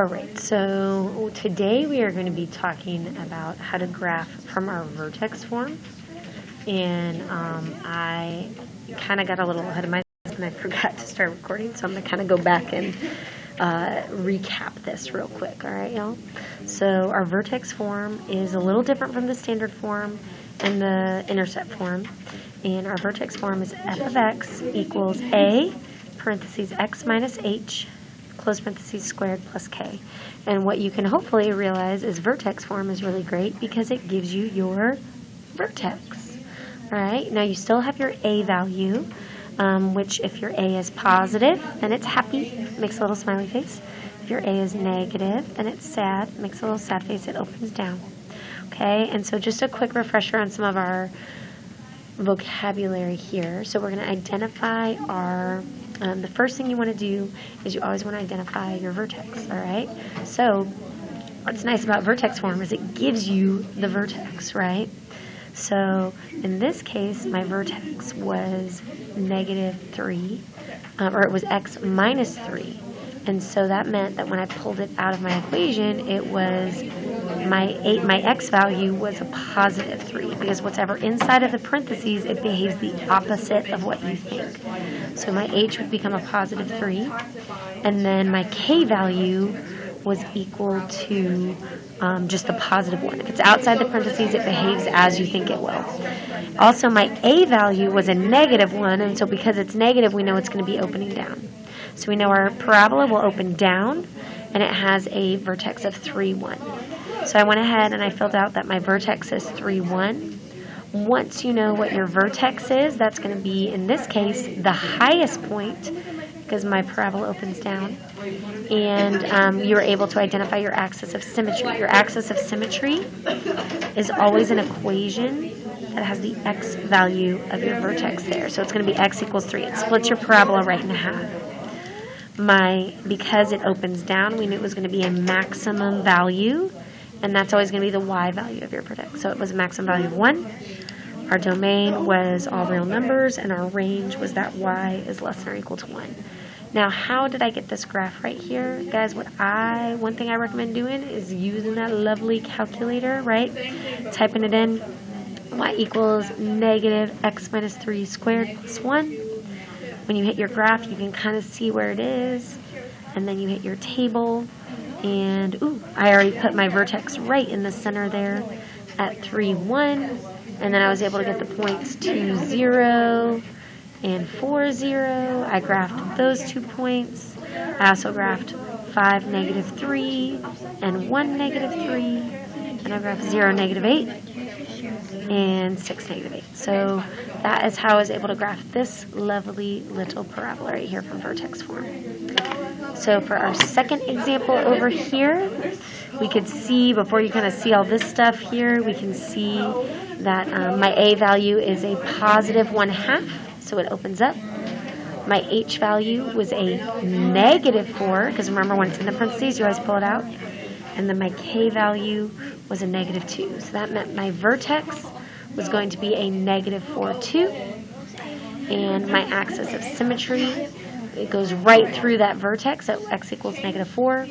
Alright, so today we are going to be talking about how to graph from our vertex form. And I kind of got a little ahead of myself and I forgot to start recording, so I'm going to kind of go back and recap this real quick, alright y'all? So our vertex form is a little different from the standard form and the intercept form. And our vertex form is f of x equals a, parentheses, x minus h, close parentheses, squared plus k. And what you can hopefully realize is vertex form is really great because it gives you your vertex. Alright, now you still have your a value, which if your a is positive, then it's happy, makes a little smiley face. If your a is negative, then it's sad, makes a little sad face, it opens down. Okay, and so just a quick refresher on some of our vocabulary here. So we're going to identify our, the first thing you want to do is you always want to identify your vertex, alright? So what's nice about vertex form is it gives you the vertex, right? So in this case, my vertex was -3, or it was x minus 3. And so that meant that when I pulled it out of my equation, it was my x value was a positive 3, because whatever inside of the parentheses, it behaves the opposite of what you think. So my h would become a positive 3, and then my k value was equal to just the positive 1. If it's outside the parentheses, it behaves as you think it will. Also, my a value was a -1, and so because it's negative, we know it's going to be opening down. So we know our parabola will open down, and it has a vertex of 3, 1. So I went ahead and I filled out that my vertex is 3, 1. Once you know what your vertex is, that's going to be, in this case, the highest point, because my parabola opens down. And you're able to identify your axis of symmetry. Your axis of symmetry is always an equation that has the x value of your vertex there. So it's going to be x equals 3. It splits your parabola right in half. Because it opens down, we knew it was going to be a maximum value, and that's always going to be the y value of your vertex. So it was a maximum value of 1. Our domain was all real numbers, and our range was that y is less than or equal to 1. Now, how did I get this graph right here? Guys, one thing I recommend doing is using that lovely calculator, right? Typing it in, y equals -x minus 3 squared plus 1. When you hit your graph, you can kind of see where it is, and then you hit your table, and I already put my vertex right in the center there at 3, 1, and then I was able to get the points 2, 0, and 4, 0. I graphed those 2 points. I also graphed 5, -3, and 1, -3, and I graphed 0, -8, and 6, -8. So that is how I was able to graph this lovely little parabola right here from vertex form. So for our second example over here, we could see, before you kind of see all this stuff here, we can see that my a value is a positive 1/2, so it opens up. My h value was a -4, because remember when it's in the parentheses, you always pull it out. And then my k value was a -2. So that meant my vertex was going to be a -4, 2. And my axis of symmetry, it goes right through that vertex, so x equals -4.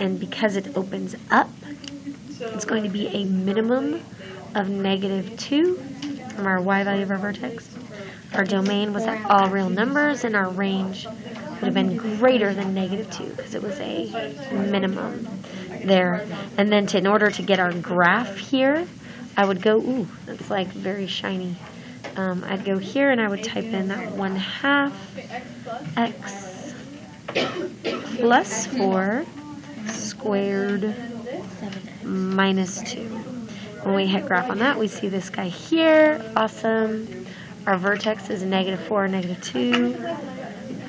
And because it opens up, it's going to be a minimum of -2 from our y value of our vertex. Our domain was at all real numbers, and our range would have been greater than -2 because it was a minimum there. And then in order to get our graph here, I would go, that's like very shiny. I'd go here and I would type in that 1/2 x plus 4 squared minus 2. When we hit graph on that, we see this guy here. Awesome. Our vertex is -4, -2.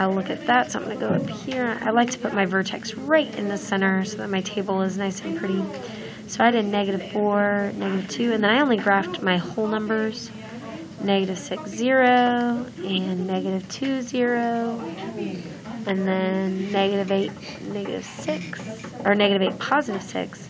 I'll look at that, so I'm going to go up here. I like to put my vertex right in the center so that my table is nice and pretty. So I did -4, -2, and then I only graphed my whole numbers. -6, 0, and -2, 0, and then -8, -6, or -8, +6,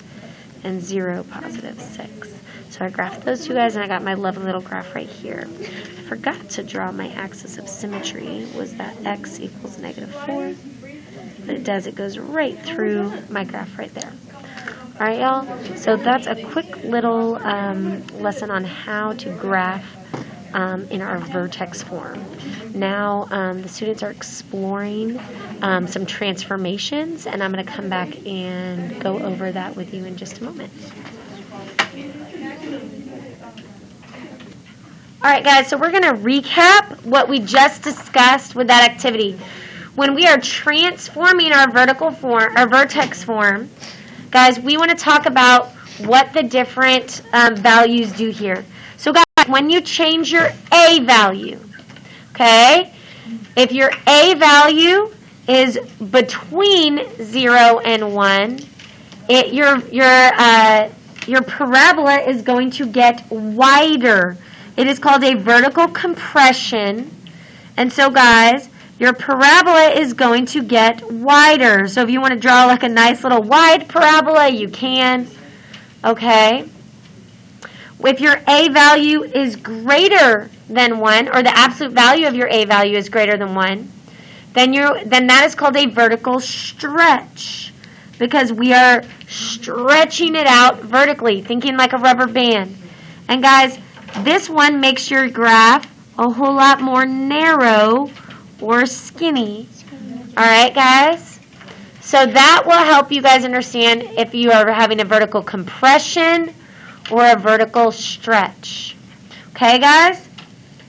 and 0, positive 6. So I graphed those two guys, and I got my lovely little graph right here. I forgot to draw my axis of symmetry, was that x equals -4. But it does, it goes right through my graph right there. All right, y'all, so that's a quick little lesson on how to graph in our vertex form. Now the students are exploring some transformations, and I'm going to come back and go over that with you in just a moment. All right, guys, so we're going to recap what we just discussed with that activity. When we are transforming our vertex form, guys, we want to talk about what the different values do here. So, guys, when you change your A value, okay, if your A value is between 0 and 1, your parabola is going to get wider. It is called a vertical compression. And so, guys, your parabola is going to get wider. So if you want to draw like a nice little wide parabola, you can. Okay? If your A value is greater than 1, or the absolute value of your A value is greater than 1, then that is called a vertical stretch, because we are stretching it out vertically, thinking like a rubber band. And guys, this one makes your graph a whole lot more narrow or skinny. All right, guys? So that will help you guys understand if you are having a vertical compression or a vertical stretch. Okay, guys?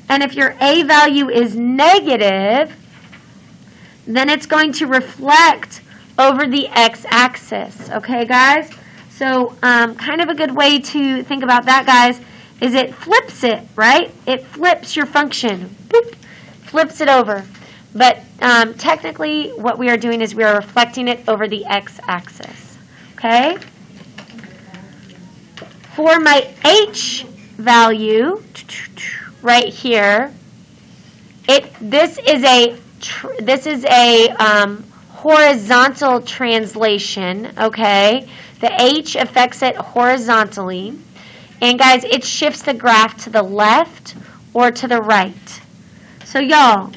And if your A value is negative, then it's going to reflect over the x-axis. Okay, guys? So kind of a good way to think about that, guys, is it flips it, right? It flips your function. Boop, flips it over. But technically, what we are doing is we are reflecting it over the x-axis. Okay? For my h value, right here, this is a horizontal translation. Okay? The h affects it horizontally. And guys, it shifts the graph to the left or to the right. So y'all,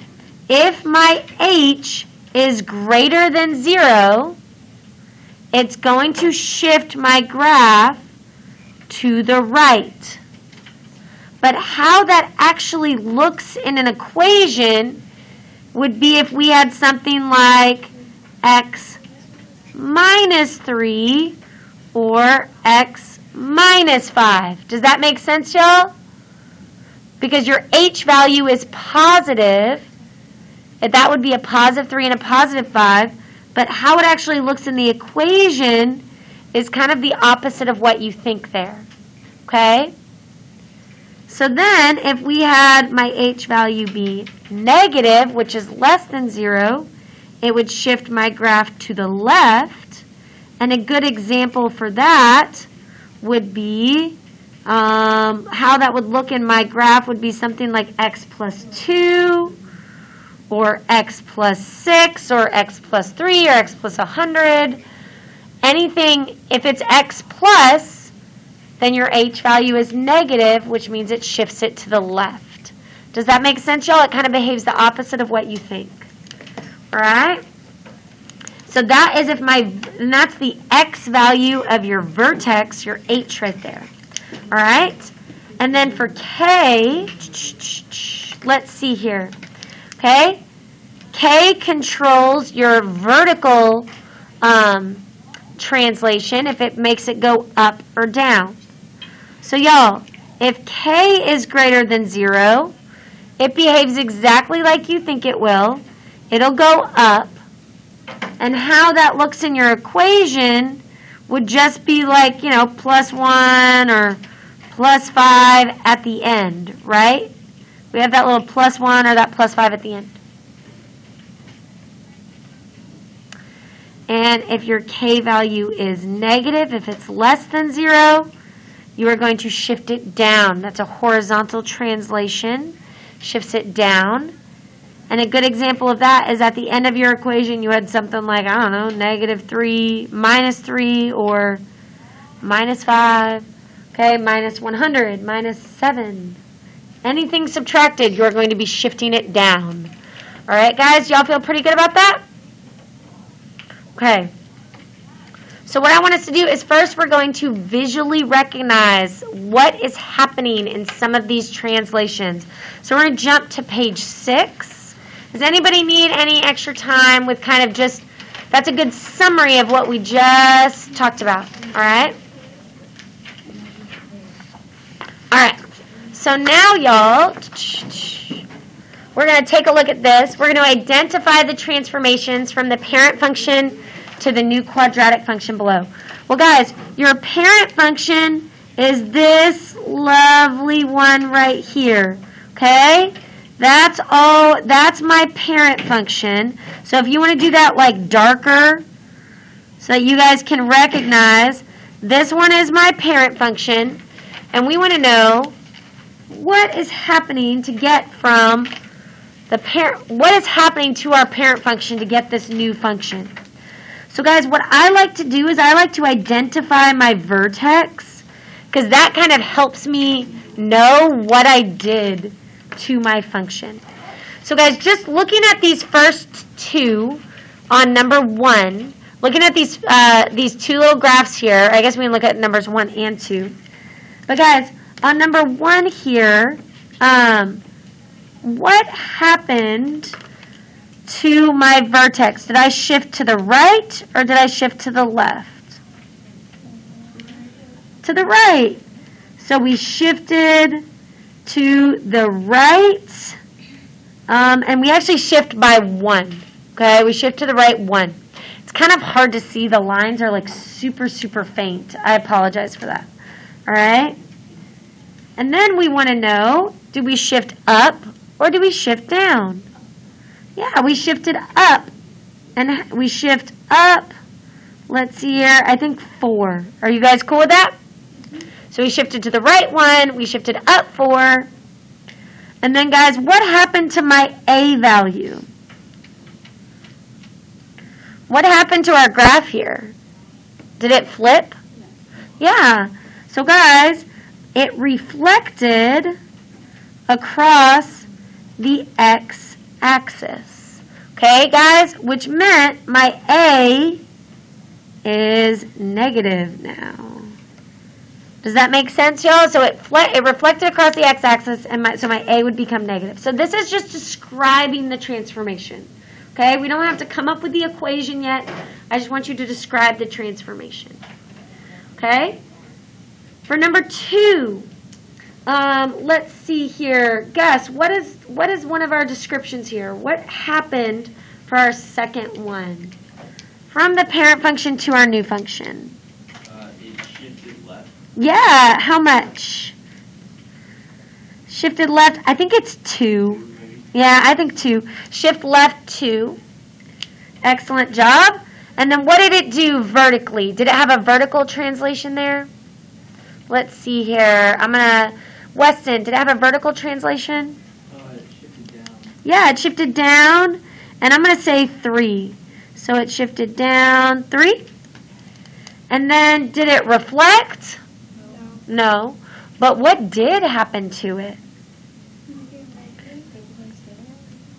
if my h is greater than 0, it's going to shift my graph to the right. But how that actually looks in an equation would be if we had something like x minus 3 or x minus 5. Does that make sense, y'all? Because your h value is positive, that would be a positive 3 and a positive 5, but how it actually looks in the equation is kind of the opposite of what you think there. Okay? So then, if we had my h value be negative, which is less than 0, it would shift my graph to the left. And a good example for that would be how that would look in my graph would be something like x plus 2 or x plus 6 or x plus 3 or x plus 100. Anything, if it's x plus, then your h value is negative, which means it shifts it to the left. Does that make sense, y'all? It kind of behaves the opposite of what you think. All right? So that is and that's the x value of your vertex, your h right there. All right? And then for k, let's see here. Okay? K controls your vertical translation if it makes it go up or down. So y'all, if k is greater than 0, it behaves exactly like you think it will. It'll go up. And how that looks in your equation would just be like, plus 1 or plus 5 at the end, right? We have that little plus 1 or that plus 5 at the end. And if your k value is negative, if it's less than 0, you are going to shift it down. That's a horizontal translation. Shifts it down. And a good example of that is at the end of your equation, you had something like, I don't know, -3, -3, or minus 5, okay, minus 100, minus 7. Anything subtracted, you're going to be shifting it down. All right, guys, y'all feel pretty good about that? Okay. So what I want us to do is first we're going to visually recognize what is happening in some of these translations. So we're going to jump to page 6. Does anybody need any extra time with kind of just, that's a good summary of what we just talked about. All right? All right. So now, y'all, we're going to take a look at this. We're going to identify the transformations from the parent function to the new quadratic function below. Well, guys, your parent function is this lovely one right here. Okay? That's my parent function. So if you want to do that like darker so that you guys can recognize, this one is my parent function. And we want to know what is happening to get from the parent, what is happening to our parent function to get this new function. So guys, what I like to do is I like to identify my vertex, because that kind of helps me know what I did to my function. So guys, just looking at these first two on number 1, looking at these two little graphs here, I guess we can look at numbers 1 and 2. But guys, on number 1 here, what happened to my vertex? Did I shift to the right or did I shift to the left? To the right. So we shifted to the right, and we actually shift by 1. Okay, we shift to the right 1. It's kind of hard to see. The lines are like super, super faint. I apologize for that. All right. And then we want to know, do we shift up or do we shift down? Yeah, we shifted up. And we shift up, let's see here, I think 4. Are you guys cool with that? So we shifted to the right 1, we shifted up 4. And then guys, what happened to my A value? What happened to our graph here? Did it flip? Yeah. So guys, it reflected across the x-axis. Okay, guys? Which meant my A is negative now. Does that make sense, y'all? So it reflected across the x-axis, and so my A would become negative. So this is just describing the transformation. Okay? We don't have to come up with the equation yet. I just want you to describe the transformation. Okay? For number 2, let's see here. Guess, what is one of our descriptions here? What happened for our second one? From the parent function to our new function. It shifted left. Yeah, how much? Shifted left, I think it's 2. Yeah, I think 2. Shift left 2. Excellent job. And then what did it do vertically? Did it have a vertical translation there? Let's see here. Weston, did it have a vertical translation? It shifted down. Yeah, it shifted down. And I'm going to say 3. So it shifted down 3. And then did it reflect? No. But what did happen to it?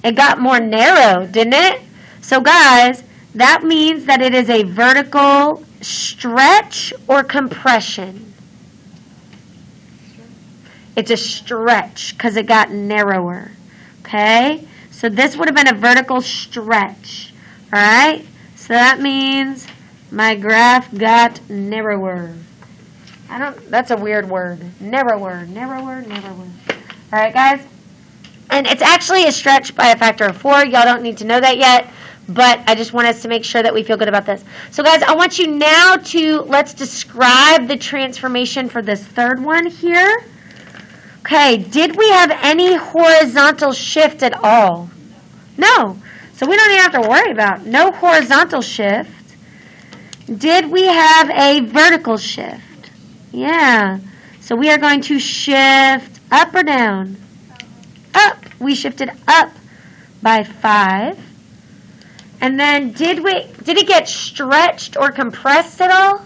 It got more narrow, didn't it? So guys, that means that it is a vertical stretch or compression. It's a stretch because it got narrower. Okay? So this would have been a vertical stretch. All right? So that means my graph got narrower. That's a weird word. Narrower. All right, guys? And it's actually a stretch by a factor of 4. Y'all don't need to know that yet. But I just want us to make sure that we feel good about this. So, guys, I want you now let's describe the transformation for this third one here. Okay, did we have any horizontal shift at all? No. So we don't even have to worry about no horizontal shift. Did we have a vertical shift? Yeah. So we are going to shift up or down? Up. We shifted up by 5. And then did it get stretched or compressed at all?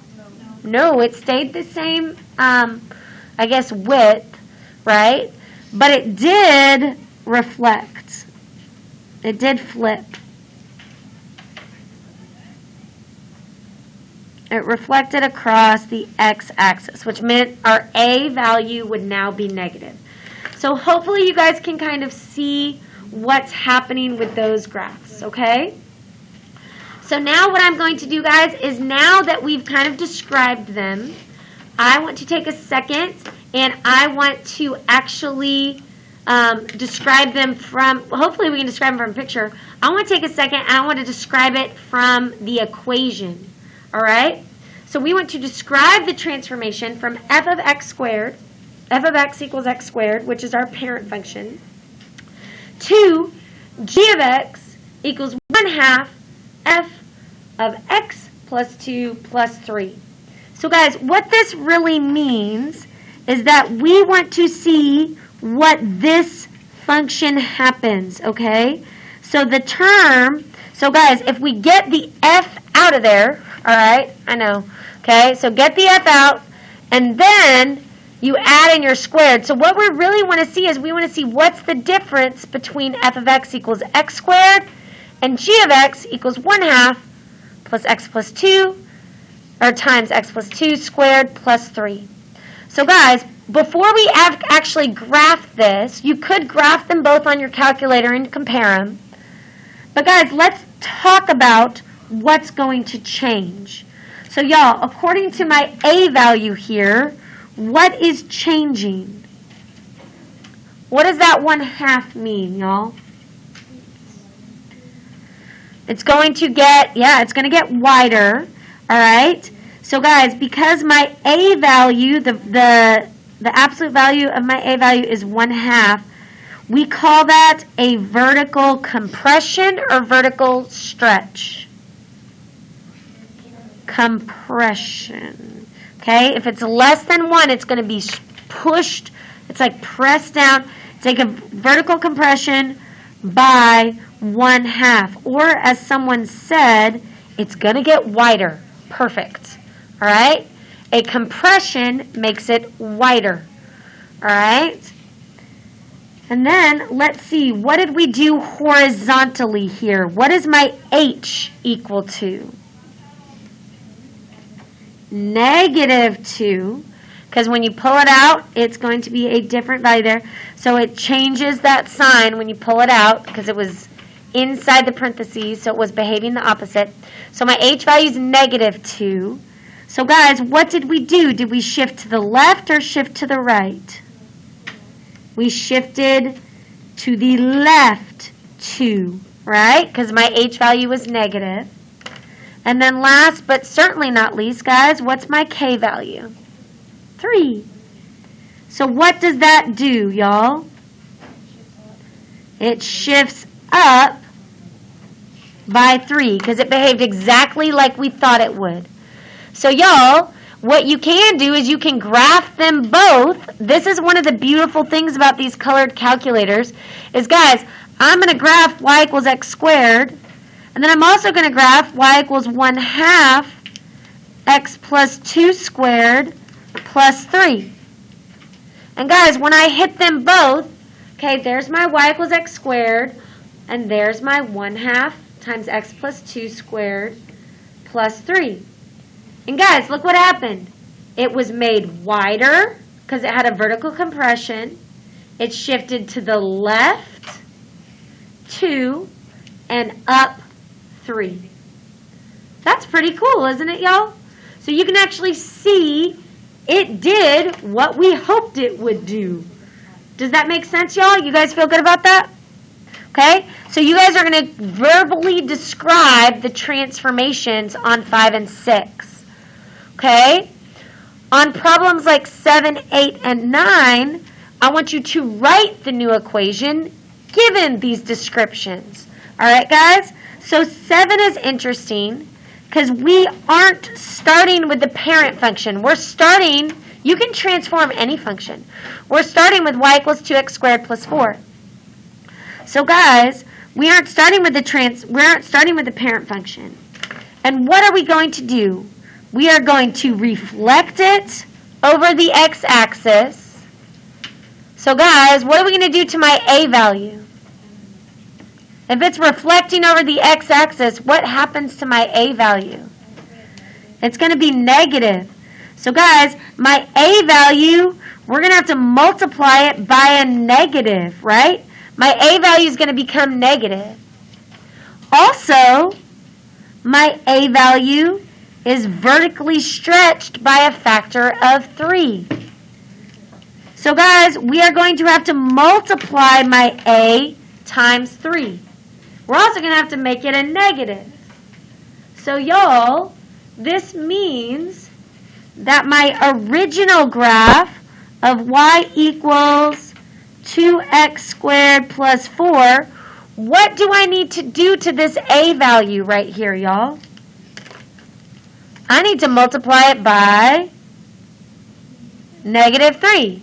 No, it stayed the same, I guess, width, right? But it did reflect. It did flip. It reflected across the x-axis, which meant our A value would now be negative. So hopefully you guys can kind of see what's happening with those graphs, okay? So now what I'm going to do, guys, is now that we've kind of described them, I want to take a second and I want to actually describe them from, hopefully we can describe them from a picture. I want to take a second and I want to describe it from the equation. All right? So we want to describe the transformation from f of x squared, f of x equals x squared, which is our parent function, to g of x equals 1/2 f of x plus 2 plus 3. So guys, what this really means is that we want to see what this function happens, okay? So the term, so guys, if we get the f out of there, all right, I know, okay, so get the f out, and then you add in your squared. So what we really want to see is we want to see what's the difference between f of x equals x squared and g of x equals 1/2 plus x plus 2, or times x plus 2 squared plus 3. So guys, before we actually graph this, you could graph them both on your calculator and compare them. But guys, let's talk about what's going to change. So y'all, according to my A value here, what is changing? What does that 1/2 mean, y'all? It's going to get, it's going to get wider, all right? So guys, because my A value, the absolute value of my A value is 1/2, we call that a vertical compression or vertical stretch. Compression. Okay, if it's less than 1, it's going to be pushed, it's like pressed down. It's like a vertical compression by 1/2. Or as someone said, it's going to get wider. Perfect. All right? A compression makes it wider. All right? And then let's see, what did we do horizontally here? What is my H equal to? -2, because when you pull it out, it's going to be a different value there. So it changes that sign when you pull it out because it was inside the parentheses, so it was behaving the opposite. So my H value is -2. So guys, what did we do? Did we shift to the left or shift to the right? We shifted to the left 2, right? Because my H value was negative. And then last but certainly not least, guys, what's my K value? 3. So what does that do, y'all? It shifts up by 3 because it behaved exactly like we thought it would. So y'all, what you can do is you can graph them both. This is one of the beautiful things about these colored calculators is, guys, I'm going to graph y equals x squared. And then I'm also going to graph y equals 1/2 x plus 2 squared plus 3. And guys, when I hit them both, okay, there's my y equals x squared, and there's my 1/2 times x plus 2 squared plus 3. And guys, look what happened. It was made wider because it had a vertical compression. It shifted to the left 2 and up 3. That's pretty cool, isn't it, y'all? So you can actually see it did what we hoped it would do. Does that make sense, y'all? You guys feel good about that? Okay? So you guys are going to verbally describe the transformations on 5 and 6. Okay? On problems like 7, 8, and 9, I want you to write the new equation given these descriptions. All right, guys? So 7 is interesting because we aren't starting with the parent function. We're starting, you can transform any function. We're starting with y equals 2x squared plus 4. So guys, we aren't starting with the parent function. And what are we going to do? we are going to reflect it over the x-axis. So guys, what are we going to do to my a value? If it's reflecting over the x-axis, what happens to my a value? It's going to be negative. So guys, my a value, we're going to have to multiply it by a negative, right? My a value is going to become negative. Also, my a value is vertically stretched by a factor of 3. So guys, we are going to have to multiply my a times 3. We're also going to have to make it a negative. So y'all, this means that my original graph of y equals 2x squared plus 4, what do I need to do to this a value right here, y'all? I need to multiply it by negative 3.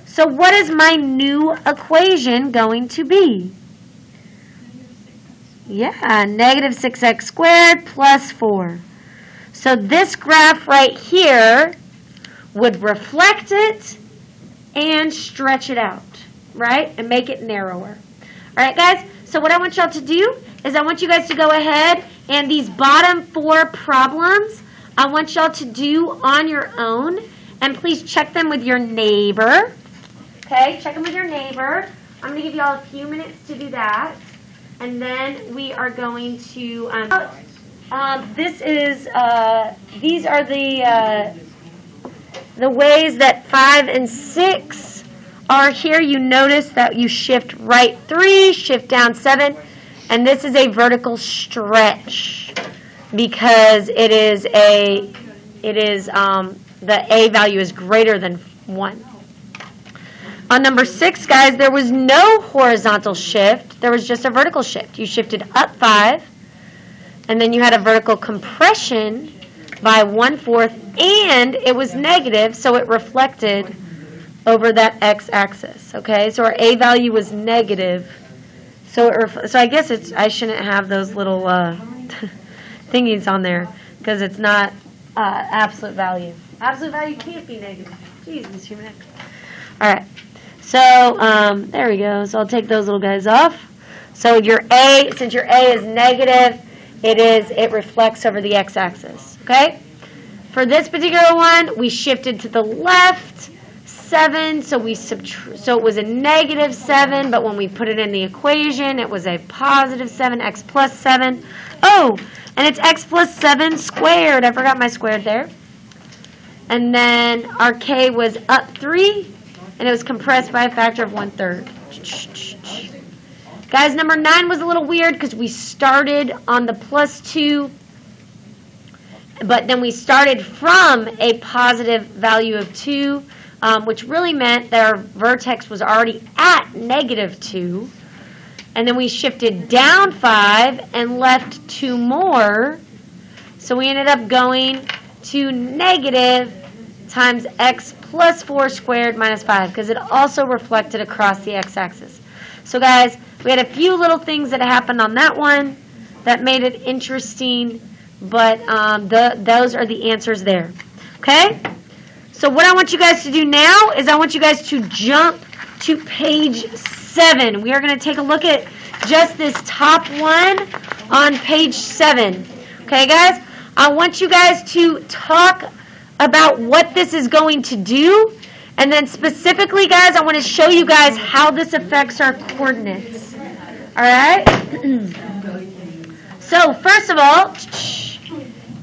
So what is my new equation going to be? Yeah, negative 6x squared plus 4. So this graph right here would reflect it and stretch it out, right? And make it narrower. All right, guys, so what I want y'all to do is I want you guys to go ahead and these bottom 4 problems, I want y'all to do on your own. And please check them with your neighbor. Okay, check them with your neighbor. I'm going to give y'all a few minutes to do that. And then we are going to, these are the ways that 5 and 6 are here. You notice that you shift right 3, shift down 7, and this is a vertical stretch because the a value is greater than 1. On number 6, guys, there was no horizontal shift. There was just a vertical shift. You shifted up 5, and then you had a vertical compression by 1/4, and it was negative, so it reflected over that x-axis. Okay, so our a value was negative. So I guess I shouldn't have those little thingies on there because it's not absolute value. Absolute value can't be negative. Jeez, Miss Human. All right. So there we go. So I'll take those little guys off. So your a, since your a is negative, it reflects over the x-axis. Okay. For this particular one, we shifted to the left 7, so it was a negative 7, but when we put it in the equation, it was a positive 7, x plus 7. Oh, and it's x plus 7 squared. I forgot my squared there. And then our k was up 3, and it was compressed by a factor of 1/3. Guys, number 9 was a little weird because we started on the plus 2, but then we started from a positive value of 2, which really meant that our vertex was already at negative 2. And then we shifted down 5 and left 2 more. So we ended up going to negative times x plus 4 squared minus 5 because it also reflected across the x-axis. So guys, we had a few little things that happened on that one that made it interesting, but those are the answers there. Okay? So what I want you guys to do now is I want you guys to jump to page 7. We are going to take a look at just this top one on page 7. Okay, guys? I want you guys to talk about what this is going to do. And then specifically, guys, I want to show you guys how this affects our coordinates. All right? So, first of all,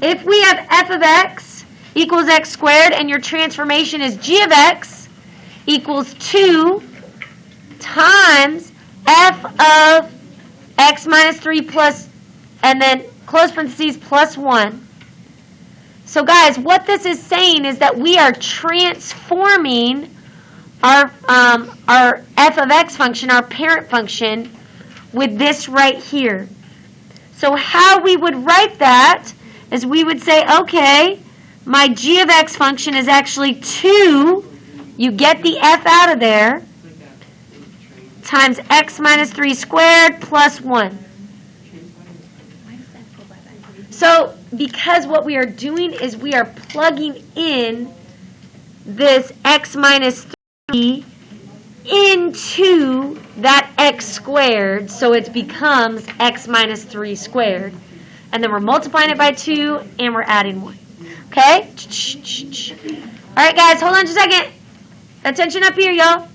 if we have f of x equals x squared and your transformation is g of x equals 2 times f of x minus 3 plus, and then close parentheses, plus 1. So guys, what this is saying is that we are transforming our f of x function, our parent function, with this right here. So how we would write that is we would say, okay, my g of x function is actually 2, you get the f out of there, times x minus 3 squared plus 1. So because what we are doing is we are plugging in this x minus 3 into that x squared, so it becomes x minus 3 squared. And then we're multiplying it by 2, and we're adding 1. Okay? All right, guys, hold on just a second. Attention up here, y'all.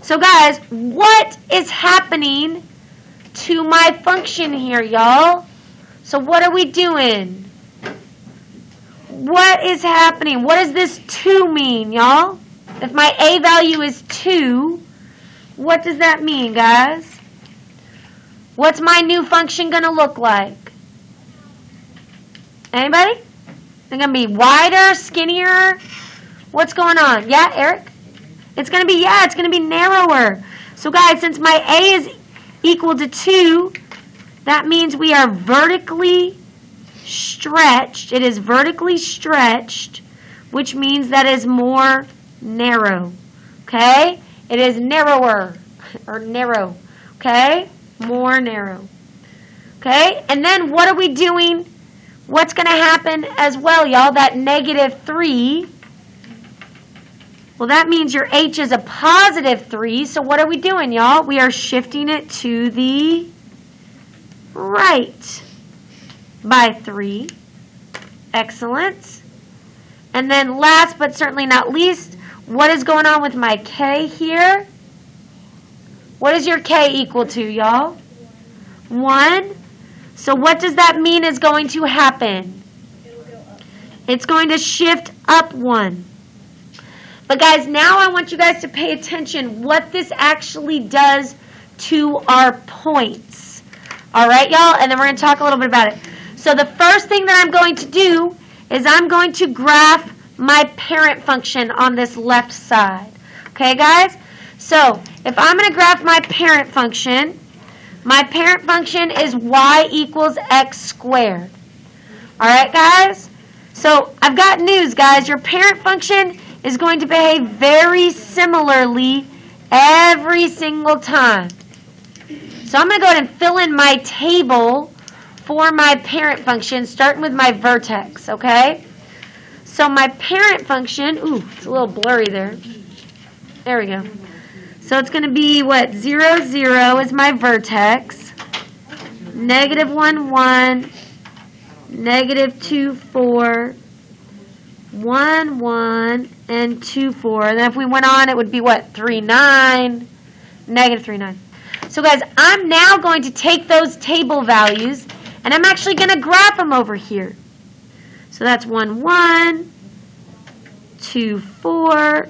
So, guys, what is happening to my function here, y'all? So, what are we doing? What is happening? What does this 2 mean, y'all? If my a value is 2, what does that mean, guys? What's my new function going to look like? Anybody? It's going to be wider, skinnier? What's going on? Yeah, Eric? It's going to be, it's going to be narrower. So, guys, since my a is equal to 2, that means we are vertically stretched. It is vertically stretched, which means that is more narrow. Okay? It is narrower, or narrow. Okay? More narrow. Okay? And then what are we doing? What's going to happen as well, y'all? That negative 3. Well, that means your h is a positive 3. So what are we doing, y'all? We are shifting it to the right by 3. Excellent. And then last but certainly not least, what is going on with my k here? What is your k equal to, y'all? 1. So what does that mean is going to happen? It's going to shift up 1. But guys, now I want you guys to pay attention what this actually does to our points. All right, y'all? And then we're going to talk a little bit about it. So the first thing that I'm going to do is I'm going to graph my parent function on this left side. Okay, guys? So if I'm going to graph my parent function is y equals x squared. All right, guys? So I've got news, guys. Your parent function is going to behave very similarly every single time. So I'm going to go ahead and fill in my table for my parent function, starting with my vertex, okay? So my parent function, it's a little blurry there. There we go. So it's going to be, 0, 0 is my vertex, negative 1, 1, negative 2, 4, 1, 1, and 2, 4. And then if we went on, it would be 3, 9, negative 3, 9. So guys, I'm now going to take those table values, and I'm actually going to graph them over here. So that's 1, 1, 2, 4,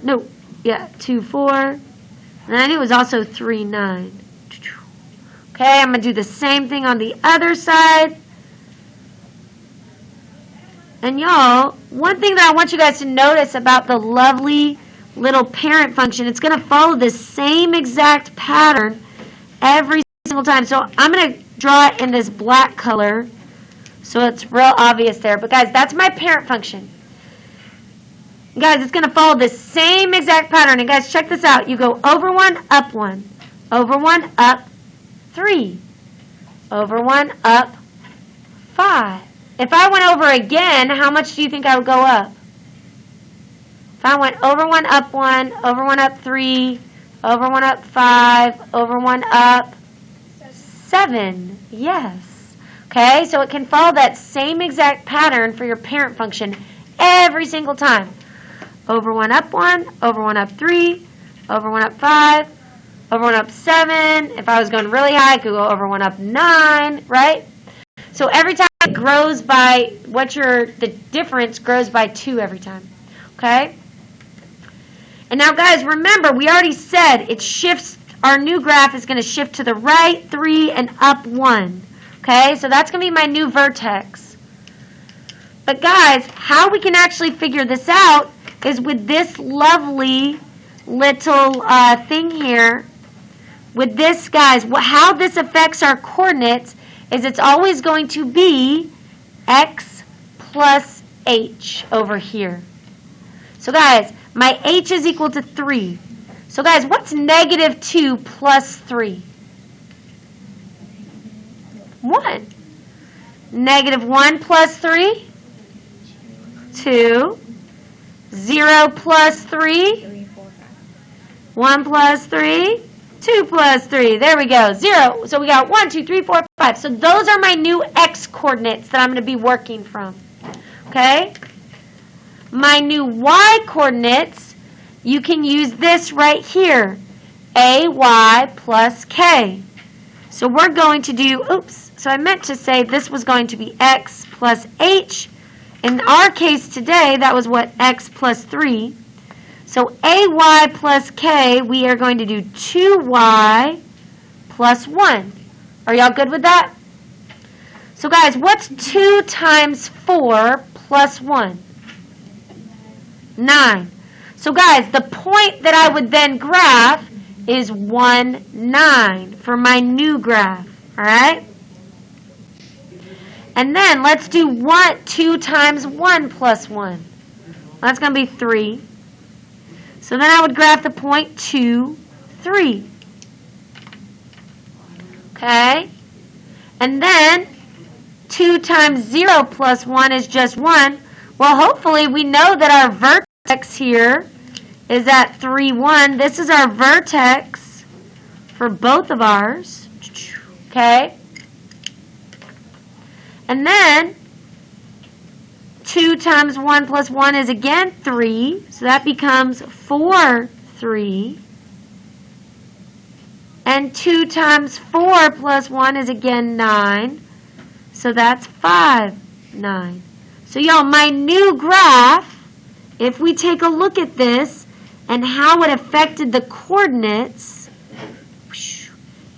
2, 4, and then it was also 3, 9. Okay, I'm going to do the same thing on the other side. And y'all, one thing that I want you guys to notice about the lovely little parent function, it's going to follow the same exact pattern every single time. So I'm going to draw it in this black color so it's real obvious there. But guys, that's my parent function. Guys, it's going to follow the same exact pattern. And guys, check this out. You go over 1, up 1. Over 1, up 3. Over 1, up 5. If I went over again, how much do you think I would go up? If I went over 1, up 1, over 1, up 3, over 1, up 5, over 1, up 7. Yes. Okay, so it can follow that same exact pattern for your parent function every single time. Over 1, up 1, over 1, up 3, over 1, up 5, over 1, up 7. If I was going really high, I could go over 1, up 9, right? So every time it grows by, the difference grows by 2 every time, okay? And now, guys, remember, we already said it shifts, our new graph is going to shift to the right 3 and up 1, okay? So that's going to be my new vertex. But, guys, how we can actually figure this out is with this lovely little thing here. With this, guys, how this affects our coordinates is it's always going to be x plus h over here. So, guys, my h is equal to 3. So, guys, what's negative 2 plus 3? 1. Negative 1 plus 3, 2. 0 plus 3, 1 plus 3, 2 plus 3. There we go. 0. So we got 1, 2, 3, 4, 5. So those are my new x coordinates that I'm going to be working from. Okay? My new y coordinates, you can use this right here. AY plus k. So we're going to do, oops, so I meant to say this was going to be x plus h. In our case today, that was what? X plus 3. So AY plus K, we are going to do 2Y plus 1. Are y'all good with that? So guys, what's 2 times 4 plus 1? 9. So guys, the point that I would then graph is 1, 9 for my new graph. All right? And then let's do 2 times 1 plus 1. That's going to be 3. So then I would graph the point 2, 3. Okay? And then 2 times 0 plus 1 is just 1. Well, hopefully we know that our vertex here is at 3, 1. This is our vertex for both of ours. Okay? And then 2 times 1 plus 1 is again 3. So that becomes 4, 3. And 2 times 4 plus 1 is again 9. So that's 5, 9. So y'all, my new graph, if we take a look at this and how it affected the coordinates,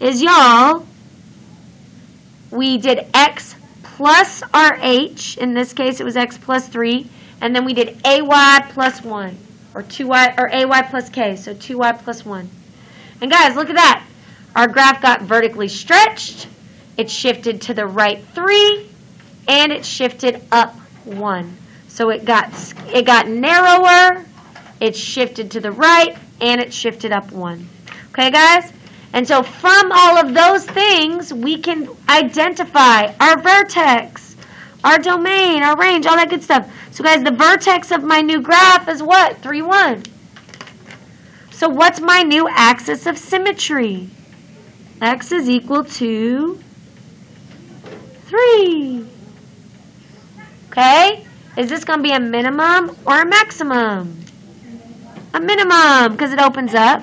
is y'all, we did x plus our h, in this case it was x plus 3, and then we did ay plus 1, or 2y, or ay plus k, so 2y plus 1. And guys, look at that. Our graph got vertically stretched, it shifted to the right 3, and it shifted up 1. So it got narrower, it shifted to the right, and it shifted up 1. Okay, guys? And so from all of those things, we can identify our vertex, our domain, our range, all that good stuff. So guys, the vertex of my new graph is what? 3, 1. So what's my new axis of symmetry? X is equal to 3. Okay? Is this going to be a minimum or a maximum? A minimum, because it opens up.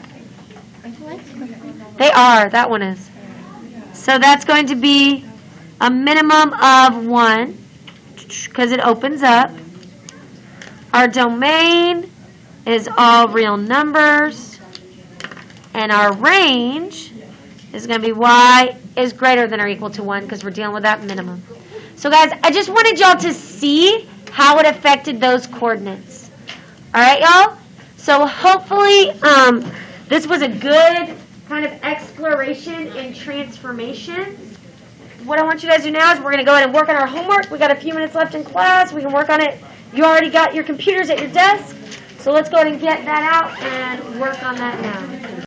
They are. That one is. So that's going to be a minimum of 1 because it opens up. Our domain is all real numbers. And our range is going to be y is greater than or equal to 1 because we're dealing with that minimum. So guys, I just wanted y'all to see how it affected those coordinates. All right, y'all? So hopefully this was a good kind of exploration in transformation. What I want you guys to do now is we're going to go ahead and work on our homework. We got a few minutes left in class. We can work on it. You already got your computers at your desk. So let's go ahead and get that out and work on that now.